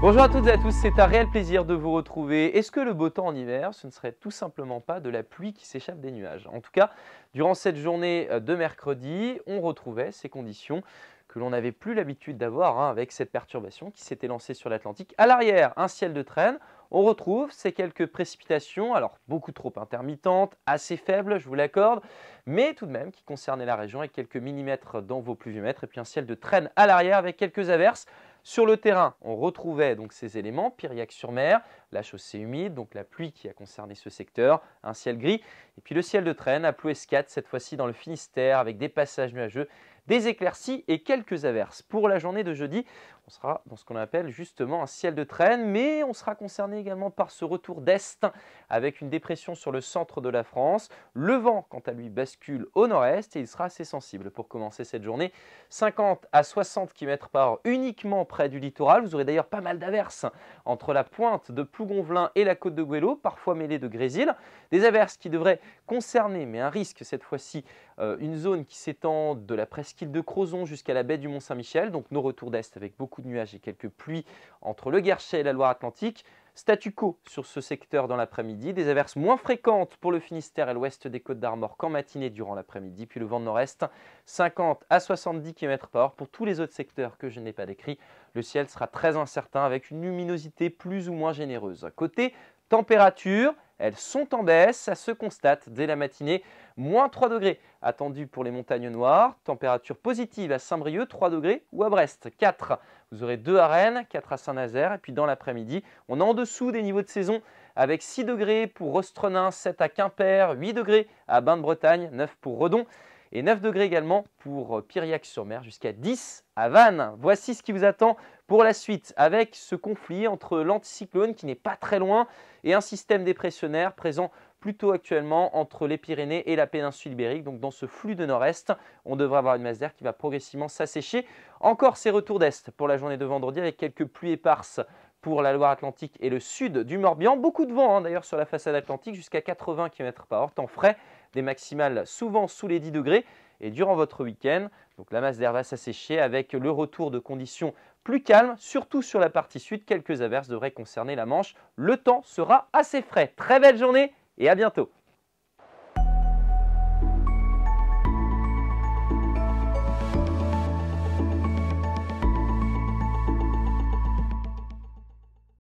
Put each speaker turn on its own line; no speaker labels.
Bonjour à toutes et à tous, c'est un réel plaisir de vous retrouver. Est-ce que le beau temps en hiver, ce ne serait tout simplement pas de la pluie qui s'échappe des nuages? En tout cas, durant cette journée de mercredi, on retrouvait ces conditions que l'on n'avait plus l'habitude d'avoir avec cette perturbation qui s'était lancée sur l'Atlantique. À l'arrière, un ciel de traîne. On retrouve ces quelques précipitations, alors beaucoup trop intermittentes, assez faibles, je vous l'accorde, mais tout de même qui concernaient la région avec quelques millimètres dans vos pluviomètres et puis un ciel de traîne à l'arrière avec quelques averses. Sur le terrain, on retrouvait donc ces éléments, Piriac-sur-Mer, la chaussée humide, donc la pluie qui a concerné ce secteur, un ciel gris, et puis le ciel de traîne à Plouescat, cette fois-ci dans le Finistère, avec des passages nuageux, des éclaircies et quelques averses. Pour la journée de jeudi, on sera dans ce qu'on appelle justement un ciel de traîne, mais on sera concerné également par ce retour d'est, avec une dépression sur le centre de la France. Le vent, quant à lui, bascule au nord-est et il sera assez sensible pour commencer cette journée. 50 à 60 km/h uniquement près du littoral. Vous aurez d'ailleurs pas mal d'averses entre la pointe de Plougonvelin et la côte de Goëlo, parfois mêlées de grésil. Des averses qui devraient concerner, mais un risque cette fois-ci, une zone qui s'étend de la presqu'île de Crozon jusqu'à la baie du Mont-Saint-Michel. Donc nos retours d'est avec beaucoup de nuages et quelques pluies entre le Guerchet et la Loire-Atlantique. Statu quo sur ce secteur dans l'après-midi, des averses moins fréquentes pour le Finistère et l'ouest des Côtes-d'Armor qu'en matinée durant l'après-midi, puis le vent de nord-est, 50 à 70 km/h pour tous les autres secteurs que je n'ai pas décrits. Le ciel sera très incertain avec une luminosité plus ou moins généreuse. Côté température, elles sont en baisse, ça se constate dès la matinée. Moins 3 degrés attendu pour les montagnes noires, température positive à Saint-Brieuc, 3 degrés, ou à Brest, 4. Vous aurez 2 à Rennes, 4 à Saint-Nazaire, et puis dans l'après-midi, on est en dessous des niveaux de saison avec 6 degrés pour Rostrenin, 7 à Quimper, 8 degrés à Bain-de-Bretagne, 9 pour Redon, et 9 degrés également pour Piriac-sur-Mer, jusqu'à 10 à Vannes. Voici ce qui vous attend pour la suite avec ce conflit entre l'anticyclone qui n'est pas très loin et un système dépressionnaire présent plutôt actuellement entre les Pyrénées et la péninsule ibérique. Donc dans ce flux de nord-est, on devrait avoir une masse d'air qui va progressivement s'assécher. Encore ces retours d'est pour la journée de vendredi avec quelques pluies éparses pour la Loire-Atlantique et le sud du Morbihan. Beaucoup de vent d'ailleurs sur la façade atlantique jusqu'à 80 km/h, temps frais, des maximales souvent sous les 10 degrés. Et durant votre week-end, donc la masse d'air va s'assécher avec le retour de conditions plus calmes, surtout sur la partie sud. Quelques averses devraient concerner la Manche. Le temps sera assez frais. Très belle journée et à bientôt.